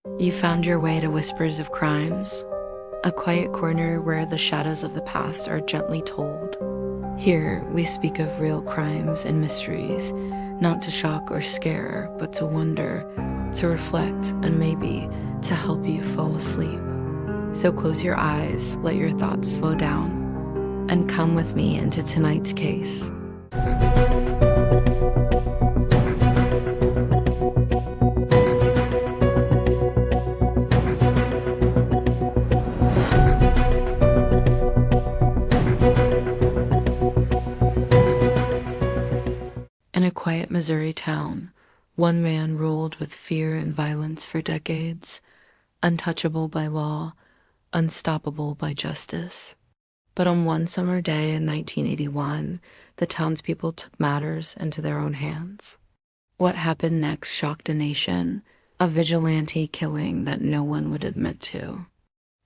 You found your way to Whispers of Crimes, a quiet corner where the shadows of the past are gently told. Here, we speak of real crimes and mysteries, not to shock or scare, but to wonder, to reflect, and maybe to help you fall asleep. So close your eyes, let your thoughts slow down, and come with me into tonight's case. In a quiet Missouri town, one man ruled with fear and violence for decades, untouchable by law, unstoppable by justice. But on one summer day in 1981, the townspeople took matters into their own hands. What happened next shocked a nation, a vigilante killing that no one would admit to.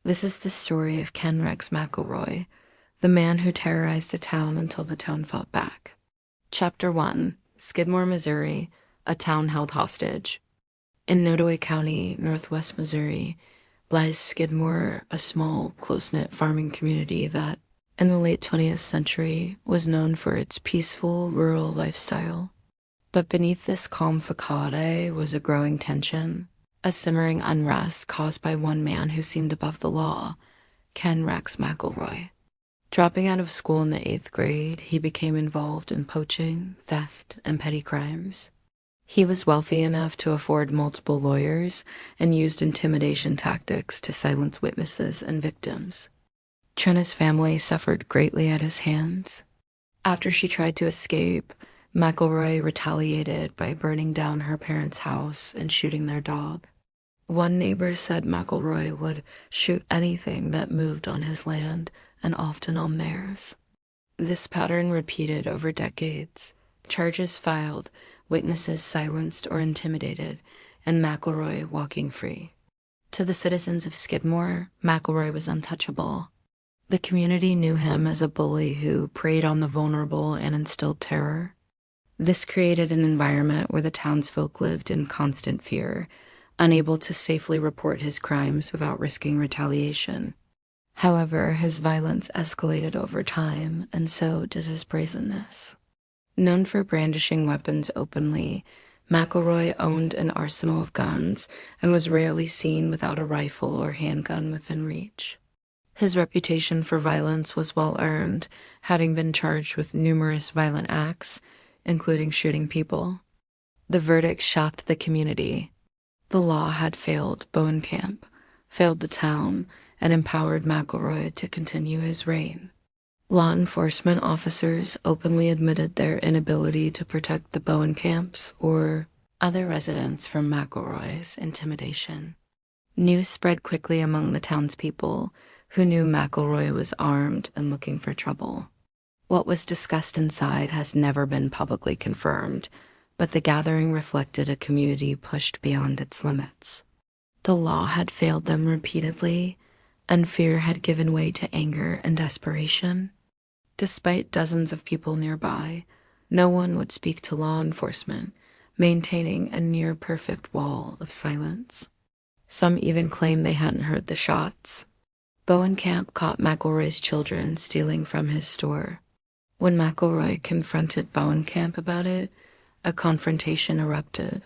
This is the story of Rex McElroy, the man who terrorized a town until the town fought back. Chapter 1. Skidmore, Missouri, a town held hostage. In Nottoway County, northwest Missouri, lies Skidmore, a small, close-knit farming community that, in the late 20th century, was known for its peaceful, rural lifestyle. But beneath this calm facade was a growing tension, a simmering unrest caused by one man who seemed above the law, Rex McElroy. Dropping out of school in the 8th grade, he became involved in poaching, theft, and petty crimes. He was wealthy enough to afford multiple lawyers and used intimidation tactics to silence witnesses and victims. Trina's family suffered greatly at his hands. After she tried to escape, McElroy retaliated by burning down her parents' house and shooting their dog. One neighbor said McElroy would shoot anything that moved on his land, and often on theirs. This pattern repeated over decades. Charges filed, witnesses silenced or intimidated, and McElroy walking free. To the citizens of Skidmore, McElroy was untouchable. The community knew him as a bully who preyed on the vulnerable and instilled terror. This created an environment where the townsfolk lived in constant fear, unable to safely report his crimes without risking retaliation. However, his violence escalated over time, and so did his brazenness. Known for brandishing weapons openly, McElroy owned an arsenal of guns and was rarely seen without a rifle or handgun within reach. His reputation for violence was well earned, having been charged with numerous violent acts, including shooting people. The verdict shocked the community. The law had failed Bowenkamp, failed the town, and empowered McElroy to continue his reign. Law enforcement officers openly admitted their inability to protect the Bowenkamps or other residents from McElroy's intimidation. News spread quickly among the townspeople, who knew McElroy was armed and looking for trouble. What was discussed inside has never been publicly confirmed, but the gathering reflected a community pushed beyond its limits. The law had failed them repeatedly, and fear had given way to anger and desperation. Despite dozens of people nearby, no one would speak to law enforcement, maintaining a near-perfect wall of silence. Some even claimed they hadn't heard the shots. Bowenkamp caught McElroy's children stealing from his store. When McElroy confronted Bowenkamp about it, a confrontation erupted.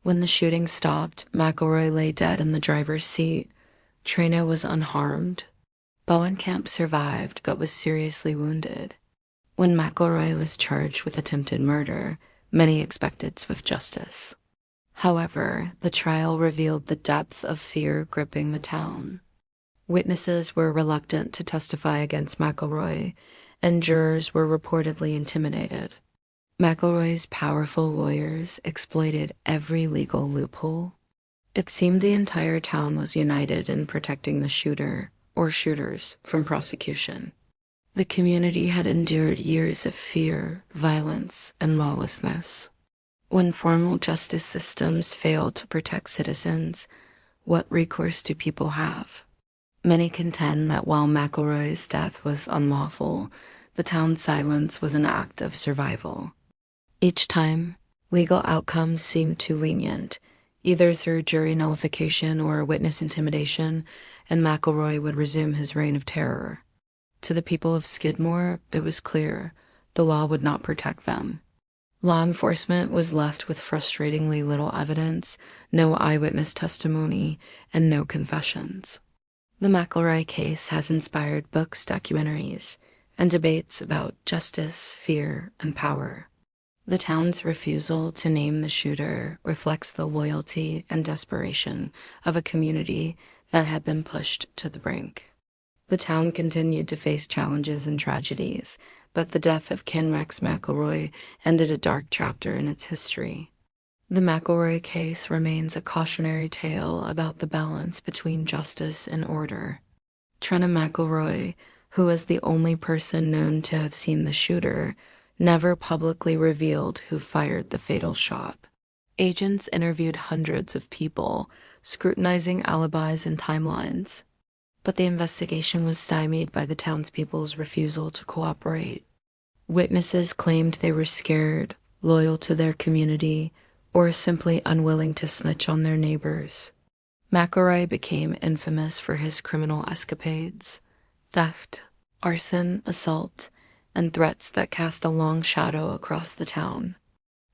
When the shooting stopped, McElroy lay dead in the driver's seat. Trina was unharmed. Bowenkamp survived but was seriously wounded. When McElroy was charged with attempted murder, many expected swift justice. However, the trial revealed the depth of fear gripping the town. Witnesses were reluctant to testify against McElroy, and jurors were reportedly intimidated. McElroy's powerful lawyers exploited every legal loophole. It seemed the entire town was united in protecting the shooter, or shooters, from prosecution. The community had endured years of fear, violence, and lawlessness. When formal justice systems fail to protect citizens, what recourse do people have? Many contend that while McElroy's death was unlawful, the town's silence was an act of survival. Each time, legal outcomes seemed too lenient, either through jury nullification or witness intimidation, and McElroy would resume his reign of terror. To the people of Skidmore, it was clear the law would not protect them. Law enforcement was left with frustratingly little evidence, no eyewitness testimony, and no confessions. The McElroy case has inspired books, documentaries, and debates about justice, fear, and power. The town's refusal to name the shooter reflects the loyalty and desperation of a community that had been pushed to the brink. The town continued to face challenges and tragedies, but the death of Rex McElroy ended a dark chapter in its history. The McElroy case remains a cautionary tale about the balance between justice and order. Trina McElroy, who was the only person known to have seen the shooter, never publicly revealed who fired the fatal shot. Agents interviewed hundreds of people, scrutinizing alibis and timelines. But the investigation was stymied by the townspeople's refusal to cooperate. Witnesses claimed they were scared, loyal to their community, or simply unwilling to snitch on their neighbors. McElroy became infamous for his criminal escapades: theft, arson, assault, and threats that cast a long shadow across the town.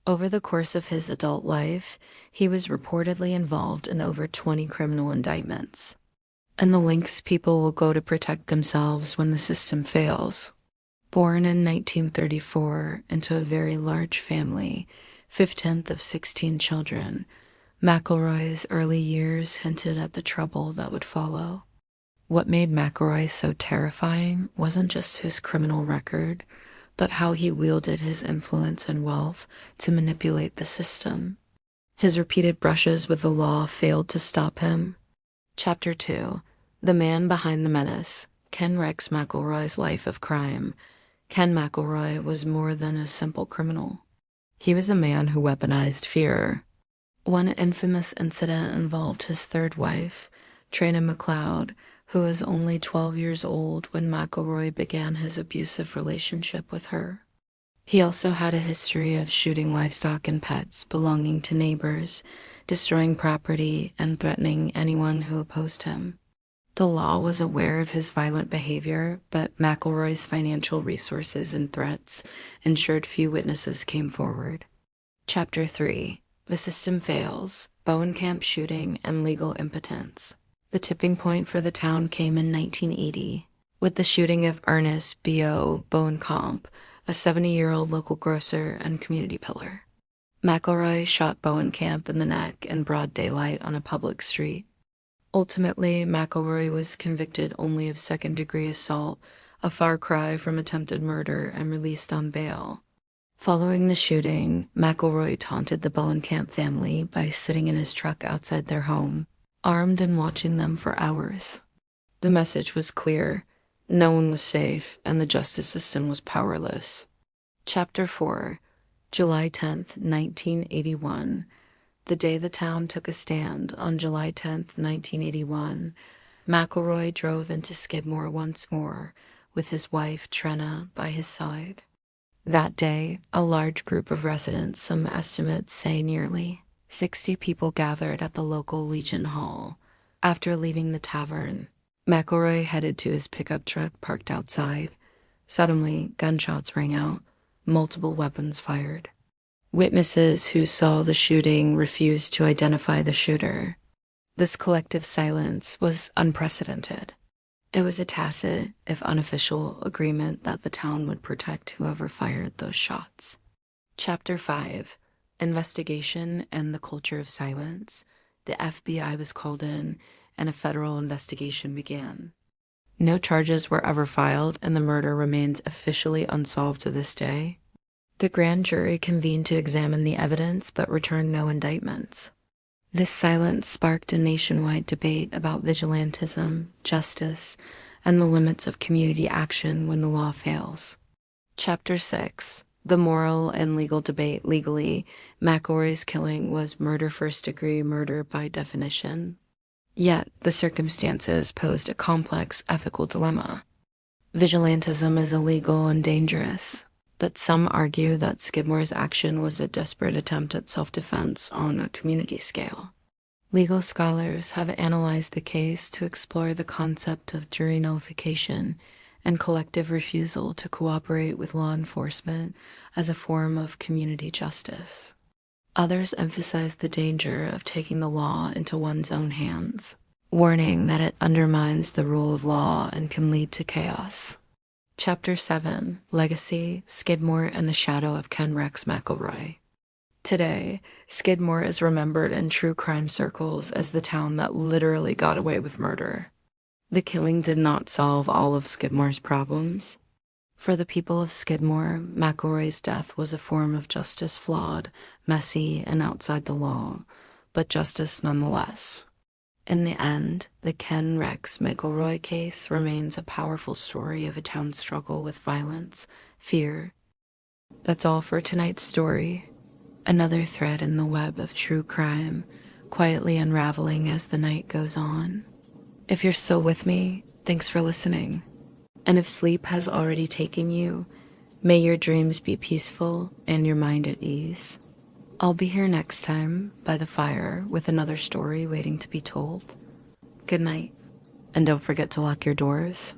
Over the course of his adult life, he was reportedly involved in over 20 criminal indictments. And the lengths people will go to protect themselves when the system fails. Born in 1934 into a very large family, 15th of 16 children, McElroy's early years hinted at the trouble that would follow. What made McElroy so terrifying wasn't just his criminal record, but how he wielded his influence and wealth to manipulate the system. His repeated brushes with the law failed to stop him. Chapter 2. The Man Behind the Menace, Rex McElroy's Life of Crime. Ken McElroy was more than a simple criminal. He was a man who weaponized fear. One infamous incident involved his third wife, Trina McLeod, who was only 12 years old when McElroy began his abusive relationship with her. He also had a history of shooting livestock and pets belonging to neighbors, destroying property, and threatening anyone who opposed him. The law was aware of his violent behavior, but McElroy's financial resources and threats ensured few witnesses came forward. Chapter 3. The System Fails, Bowenkamp Shooting, and Legal Impotence. The tipping point for the town came in 1980, with the shooting of Ernest B.O. Bowenkamp, a 70-year-old local grocer and community pillar. McElroy shot Bowenkamp in the neck in broad daylight on a public street. Ultimately, McElroy was convicted only of second-degree assault, a far cry from attempted murder, and released on bail. Following the shooting, McElroy taunted the Bowenkamp family by sitting in his truck outside their home, armed and watching them for hours. The message was clear: no one was safe, and the justice system was powerless. Chapter 4. July 10th, 1981. The day the town took a stand, on July 10th, 1981, McElroy drove into Skidmore once more, with his wife, Trina, by his side. That day, a large group of residents, some estimates say nearly 60 people, gathered at the local Legion Hall. After leaving the tavern, McElroy headed to his pickup truck parked outside. Suddenly, gunshots rang out, multiple weapons fired. Witnesses who saw the shooting refused to identify the shooter. This collective silence was unprecedented. It was a tacit, if unofficial, agreement that the town would protect whoever fired those shots. Chapter 5. Investigation and the Culture of Silence. The FBI was called in, and a federal investigation began. No charges were ever filed, and the murder remains officially unsolved to this day. The grand jury convened to examine the evidence, but returned no indictments. This silence sparked a nationwide debate about vigilantism, justice, and the limits of community action when the law fails. Chapter 6. The Moral and Legal Debate. Legally, McElroy's killing was murder first-degree murder by definition. Yet, the circumstances posed a complex ethical dilemma. Vigilantism is illegal and dangerous, but some argue that Skidmore's action was a desperate attempt at self-defense on a community scale. Legal scholars have analyzed the case to explore the concept of jury nullification and collective refusal to cooperate with law enforcement as a form of community justice. Others emphasize the danger of taking the law into one's own hands, warning that it undermines the rule of law and can lead to chaos. Chapter 7: Legacy, Skidmore, and the Shadow of Rex McElroy. Today, Skidmore is remembered in true crime circles as the town that literally got away with murder. The killing did not solve all of Skidmore's problems. For the people of Skidmore, McElroy's death was a form of justice, flawed, messy, and outside the law, but justice nonetheless. In the end, the Rex McElroy case remains a powerful story of a town's struggle with violence, fear. That's all for tonight's story. Another thread in the web of true crime, quietly unraveling as the night goes on. If you're still with me, thanks for listening. And if sleep has already taken you, may your dreams be peaceful and your mind at ease. I'll be here next time by the fire with another story waiting to be told. Good night, and don't forget to lock your doors.